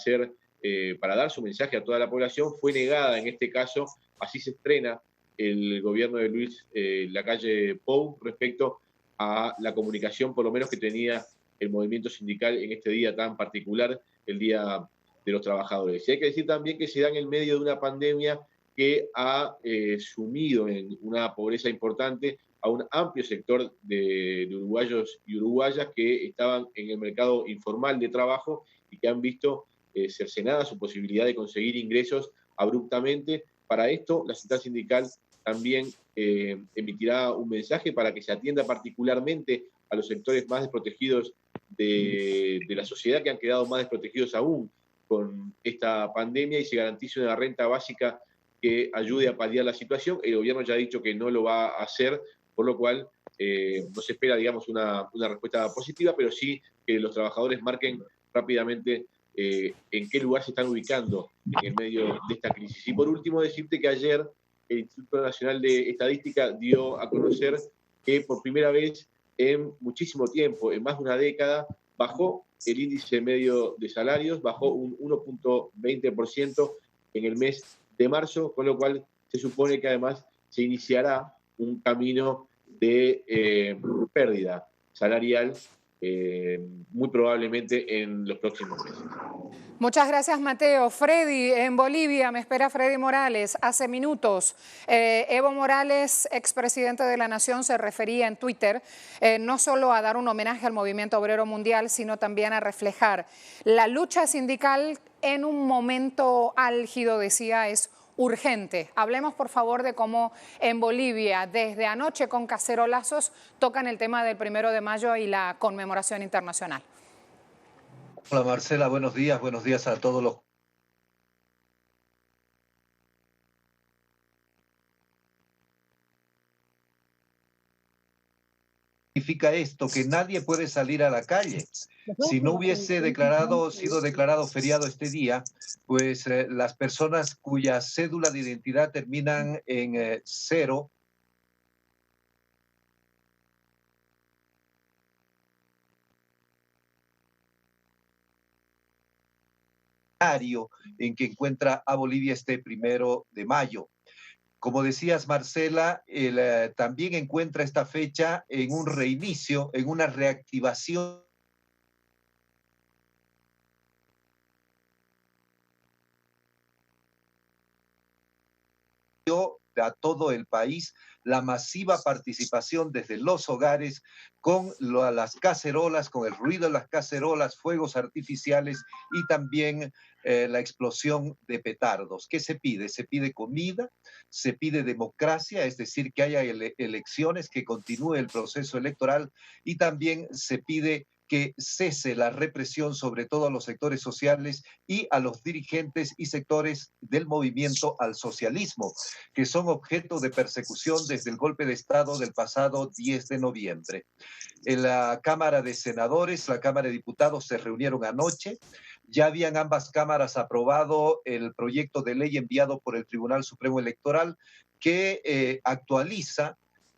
dar su mensaje a toda la población, fue negada en este caso. Así se estrena el gobierno de Luis Lacalle Pou respecto a la comunicación, por lo menos que tenía el movimiento sindical en este día tan particular, el Día de los Trabajadores. Y hay que decir también que se da en el medio de una pandemia que ha sumido en una pobreza importante a un amplio sector de uruguayos y uruguayas que estaban en el mercado informal de trabajo y que han visto cercenada su posibilidad de conseguir ingresos abruptamente. Para esto, la central sindical también emitirá un mensaje para que se atienda particularmente a los sectores más desprotegidos de la sociedad, que han quedado más desprotegidos aún con esta pandemia, y se garantice una renta básica que ayude a paliar la situación. El gobierno ya ha dicho que no lo va a hacer, por lo cual no se espera, digamos, una respuesta positiva, pero sí que los trabajadores marquen rápidamente en qué lugar se están ubicando en el medio de esta crisis. Y por último, decirte que ayer el Instituto Nacional de Estadística dio a conocer que por primera vez en muchísimo tiempo, en más de una década, bajó el índice medio de salarios, bajó un 1,20% en el mes de marzo, con lo cual se supone que además se iniciará un camino de pérdida salarial muy probablemente en los próximos meses. Muchas gracias, Mateo. Freddy, en Bolivia, me espera Freddy Morales. Hace minutos, Evo Morales, expresidente de la Nación, se refería en Twitter no solo a dar un homenaje al movimiento obrero mundial, sino también a reflejar la lucha sindical en un momento álgido, decía, es urgente. Hablemos, por favor, de cómo en Bolivia, desde anoche con cacerolazos, tocan el tema del 1 de mayo y la conmemoración internacional. Hola Marcela, buenos días a todos los... Significa esto, que nadie puede salir a la calle. Si no hubiese sido declarado feriado este día, pues las personas cuya cédula de identidad terminan en 0, en que encuentra a Bolivia este 1 de mayo. Como decías, Marcela, también encuentra esta fecha en un reinicio, en una reactivación a todo el país la masiva participación desde los hogares con las cacerolas, con el ruido de las cacerolas, fuegos artificiales y también la explosión de petardos. ¿Qué se pide? Se pide comida, se pide democracia, es decir, que haya elecciones, que continúe el proceso electoral y también se pide que cese la represión sobre todo a los sectores sociales y a los dirigentes y sectores del movimiento al socialismo, que son objeto de persecución desde el golpe de Estado del pasado 10 de noviembre. En la Cámara de Senadores, la Cámara de Diputados se reunieron anoche. Ya habían ambas cámaras aprobado el proyecto de ley enviado por el Tribunal Supremo Electoral que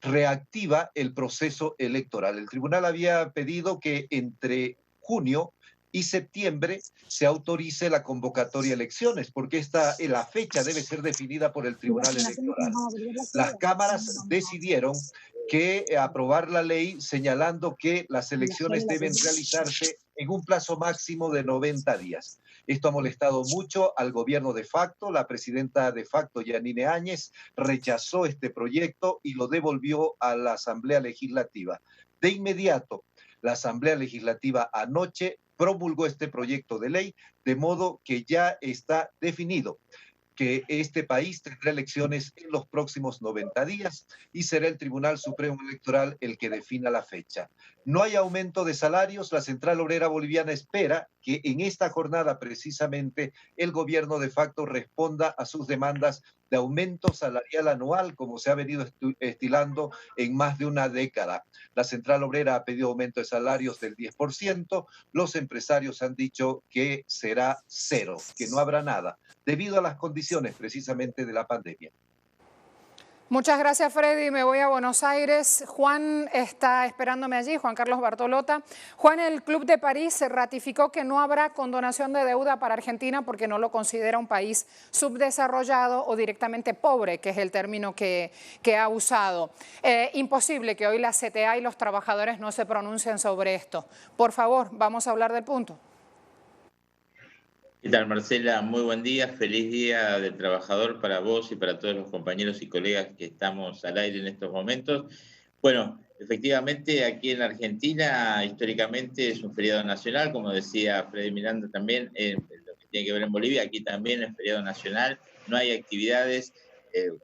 reactiva el proceso electoral. El tribunal había pedido que entre junio y septiembre se autorice la convocatoria a elecciones, porque la fecha debe ser definida por el Tribunal Electoral. Las cámaras decidieron aprobar la ley señalando que las elecciones deben realizarse en un plazo máximo de 90 días. Esto ha molestado mucho al gobierno de facto. La presidenta de facto, Yanine Áñez, rechazó este proyecto y lo devolvió a la Asamblea Legislativa. De inmediato, la Asamblea Legislativa anoche promulgó este proyecto de ley, de modo que ya está definido que este país tendrá elecciones en los próximos 90 días y será el Tribunal Supremo Electoral el que defina la fecha. No hay aumento de salarios. La Central Obrera Boliviana espera que en esta jornada precisamente el gobierno de facto responda a sus demandas de aumento salarial anual, como se ha venido estilando en más de una década. La Central Obrera ha pedido aumento de salarios del 10%, los empresarios han dicho que será cero, que no habrá nada, debido a las condiciones precisamente de la pandemia. Muchas gracias, Freddy. Me voy a Buenos Aires. Juan está esperándome allí, Juan Carlos Bartolota. Juan, el Club de París se ratificó que no habrá condonación de deuda para Argentina porque no lo considera un país subdesarrollado o directamente pobre, que es el término que ha usado. Imposible que hoy la CTA y los trabajadores no se pronuncien sobre esto. Por favor, vamos a hablar del punto. ¿Qué tal, Marcela? Muy buen día, feliz día del trabajador para vos y para todos los compañeros y colegas que estamos al aire en estos momentos. Bueno, efectivamente aquí en Argentina históricamente es un feriado nacional, como decía Freddy Miranda también, lo que tiene que ver en Bolivia, aquí también es feriado nacional, no hay actividades,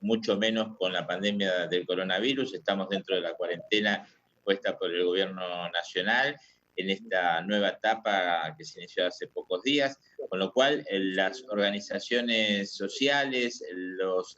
mucho menos con la pandemia del coronavirus, estamos dentro de la cuarentena impuesta por el gobierno nacional, en esta nueva etapa que se inició hace pocos días, con lo cual las organizaciones sociales, los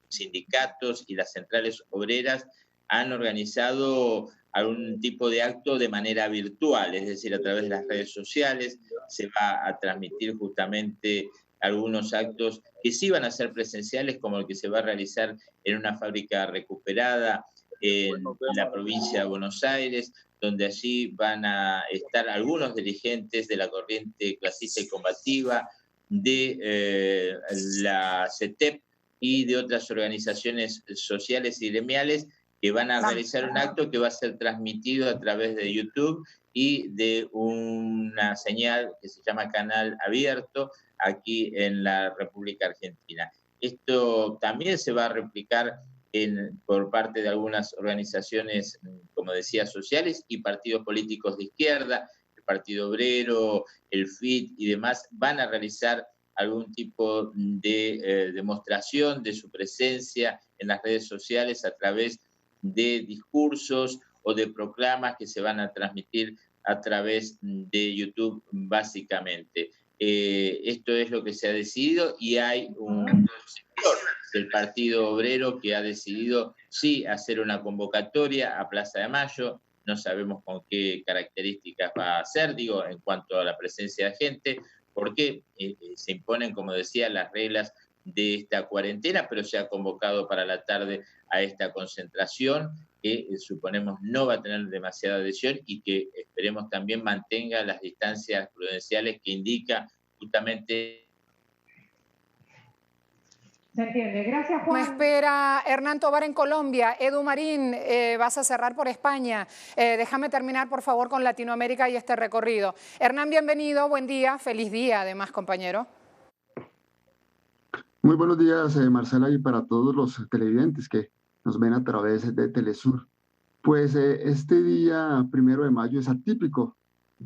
sindicatos y las centrales obreras han organizado algún tipo de acto de manera virtual, es decir, a través de las redes sociales se va a transmitir justamente algunos actos que sí van a ser presenciales, como el que se va a realizar en una fábrica recuperada en la provincia de Buenos Aires, donde allí van a estar algunos dirigentes de la corriente clasista y combativa, de la CETEP y de otras organizaciones sociales y gremiales que van a realizar un acto que va a ser transmitido a través de YouTube y de una señal que se llama Canal Abierto aquí en la República Argentina. Esto también se va a replicar por parte de algunas organizaciones, como decía, sociales y partidos políticos de izquierda, el Partido Obrero, el FIT y demás, van a realizar algún tipo de demostración de su presencia en las redes sociales a través de discursos o de proclamas que se van a transmitir a través de YouTube, básicamente. Esto es lo que se ha decidido y hay un sector del Partido Obrero que ha decidido sí hacer una convocatoria a Plaza de Mayo. No sabemos con qué características va a ser, digo, en cuanto a la presencia de gente, porque se imponen, como decía, las reglas de esta cuarentena, pero se ha convocado para la tarde a esta concentración que suponemos no va a tener demasiada adhesión y que esperemos también mantenga las distancias prudenciales que indica justamente. Se entiende. Gracias, Juan. Me espera Hernán Tobar en Colombia. Edu Marín, vas a cerrar por España. Déjame terminar, por favor, con Latinoamérica y este recorrido. Hernán, bienvenido, buen día, feliz día además, compañero. Muy buenos días, Marcela, y para todos los televidentes que nos ven a través de Telesur. Pues este día 1 de mayo es atípico,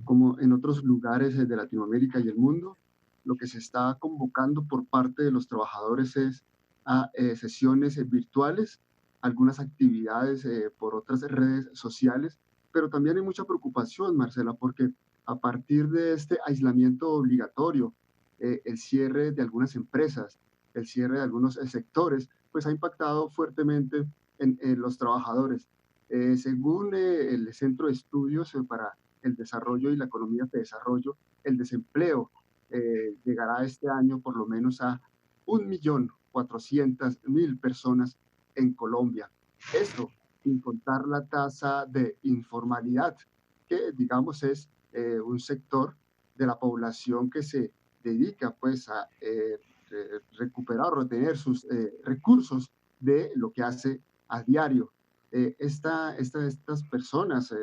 como en otros lugares de Latinoamérica y el mundo. Lo que se está convocando por parte de los trabajadores es a sesiones virtuales, algunas actividades por otras redes sociales, pero también hay mucha preocupación, Marcela, porque a partir de este aislamiento obligatorio, el cierre de algunas empresas, el cierre de algunos sectores, pues ha impactado fuertemente en los trabajadores. Según el Centro de Estudios para el Desarrollo y la Economía de Desarrollo, el desempleo llegará este año por lo menos a 1.400.000 personas en Colombia. Esto sin contar la tasa de informalidad, que digamos es un sector de la población que se dedica pues a recuperar o retener sus recursos de lo que hace a diario. Estas personas,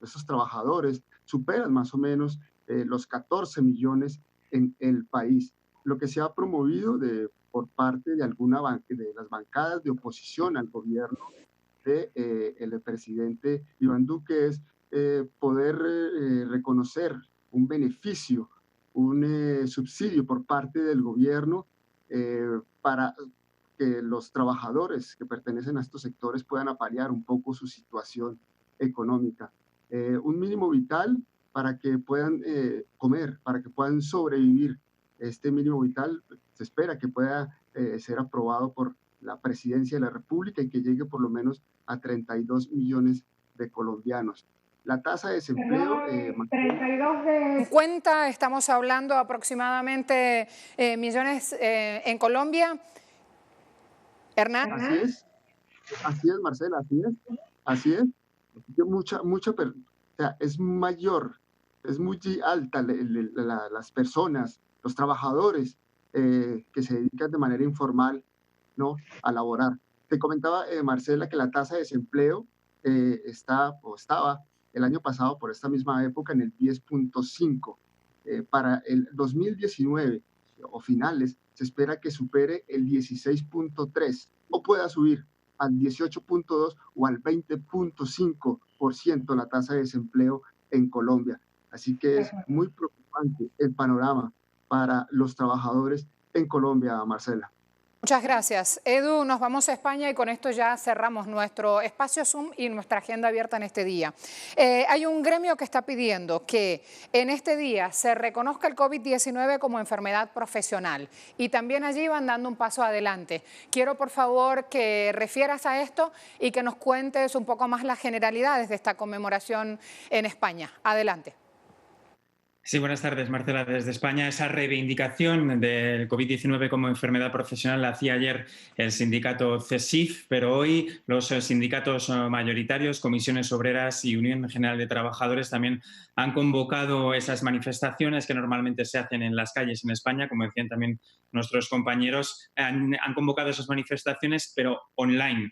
estos trabajadores, superan más o menos los 14 millones en el país. Lo que se ha promovido por parte de de las bancadas de oposición al gobierno del presidente Iván Duque es poder reconocer un beneficio, un subsidio por parte del gobierno para que los trabajadores que pertenecen a estos sectores puedan apalear un poco su situación económica. Un mínimo vital para que puedan comer, para que puedan sobrevivir. Este mínimo vital se espera que pueda ser aprobado por la Presidencia de la República y que llegue por lo menos a 32 millones de colombianos. La tasa de desempleo... 50, estamos hablando aproximadamente millones en Colombia. Hernán. Así es, Marcela, así es. O sea, es mayor, es muy alta las personas, los trabajadores que se dedican de manera informal, ¿no?, a laborar. Te comentaba, Marcela, que la tasa de desempleo estaba el año pasado por esta misma época en el 10.5. Para el 2019 o finales se espera que supere el 16.3 o pueda subir al 18.2 o al 20.5% la tasa de desempleo en Colombia. Así que es muy preocupante el panorama para los trabajadores en Colombia, Marcela. Muchas gracias. Edu, nos vamos a España y con esto ya cerramos nuestro espacio Zoom y nuestra agenda abierta en este día. Hay un gremio que está pidiendo que en este día se reconozca el COVID-19 como enfermedad profesional y también allí van dando un paso adelante. Quiero, por favor, que refieras a esto y que nos cuentes un poco más las generalidades de esta conmemoración en España. Adelante. Sí, buenas tardes, Marcela. Desde España, esa reivindicación del COVID-19 como enfermedad profesional la hacía ayer el sindicato CESIF, pero hoy los sindicatos mayoritarios, Comisiones Obreras y Unión General de Trabajadores también han convocado esas manifestaciones que normalmente se hacen en las calles en España, como decían también nuestros compañeros, han convocado esas manifestaciones, pero online.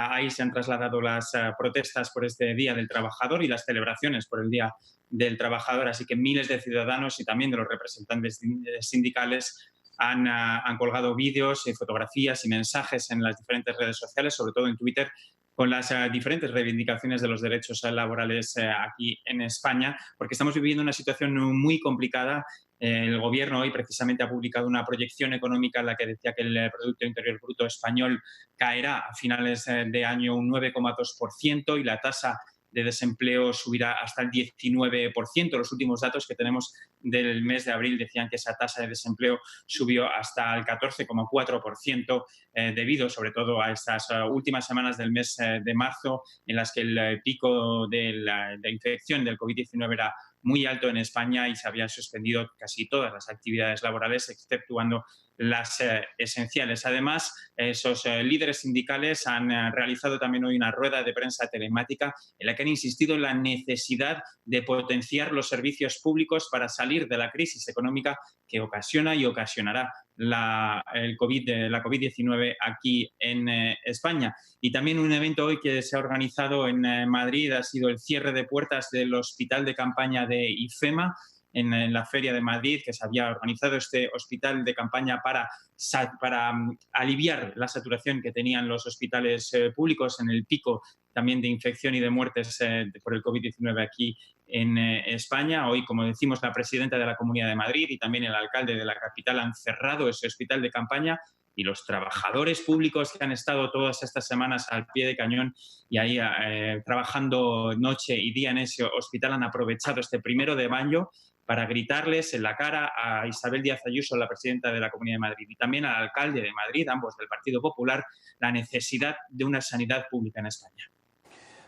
Ahí se han trasladado las protestas por este Día del Trabajador y las celebraciones por el Día del Trabajador, así que miles de ciudadanos y también de los representantes sindicales han colgado vídeos y fotografías y mensajes en las diferentes redes sociales, sobre todo en Twitter, con las diferentes reivindicaciones de los derechos laborales aquí en España, porque estamos viviendo una situación muy complicada. El Gobierno hoy precisamente ha publicado una proyección económica en la que decía que el Producto Interior Bruto español caerá a finales de año un 9,2% y la tasa de desempleo subirá hasta el 19%. Los últimos datos que tenemos del mes de abril decían que esa tasa de desempleo subió hasta el 14,4% debido sobre todo a estas últimas semanas del mes de marzo en las que el pico de la infección del COVID-19 era muy alto en España y se habían suspendido casi todas las actividades laborales, exceptuando las esenciales. Además, esos líderes sindicales han realizado también hoy una rueda de prensa telemática en la que han insistido en la necesidad de potenciar los servicios públicos para salir de la crisis económica que ocasiona y ocasionará la COVID-19 aquí en España. Y también un evento hoy que se ha organizado en Madrid ha sido el cierre de puertas del hospital de campaña de IFEMA, en la Feria de Madrid, que se había organizado este hospital de campaña para aliviar la saturación que tenían los hospitales públicos en el pico también de infección y de muertes por el COVID-19 aquí en España. Hoy, como decimos, la presidenta de la Comunidad de Madrid y también el alcalde de la capital han cerrado ese hospital de campaña, y los trabajadores públicos que han estado todas estas semanas al pie de cañón y ahí trabajando noche y día en ese hospital han aprovechado este 1 de mayo para gritarles en la cara a Isabel Díaz Ayuso, la presidenta de la Comunidad de Madrid, y también al alcalde de Madrid, ambos del Partido Popular, la necesidad de una sanidad pública en España.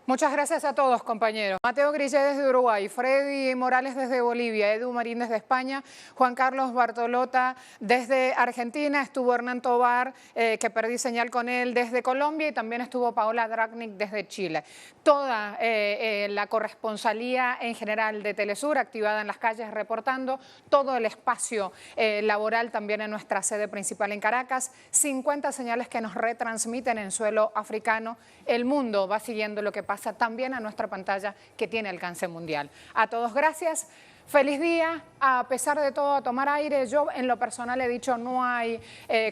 Muchas gracias a todos, compañeros. Mateo Grillé desde Uruguay, Freddy Morales desde Bolivia, Edu Marín desde España, Juan Carlos Bartolota desde Argentina, estuvo Hernán Tobar, que perdí señal con él, desde Colombia, y también estuvo Paola Dragnik desde Chile. Toda la corresponsalía en general de Telesur activada en las calles reportando, todo el espacio laboral también en nuestra sede principal en Caracas, 50 señales que nos retransmiten en suelo africano. El mundo va siguiendo lo que pasa también a nuestra pantalla, que tiene alcance mundial. A todos gracias, feliz día. A pesar de todo, a tomar aire. Yo en lo personal he dicho, no hay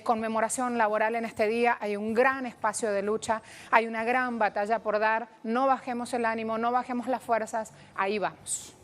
conmemoración laboral en este día, hay un gran espacio de lucha, hay una gran batalla por dar. No bajemos el ánimo, no bajemos las fuerzas, ahí vamos.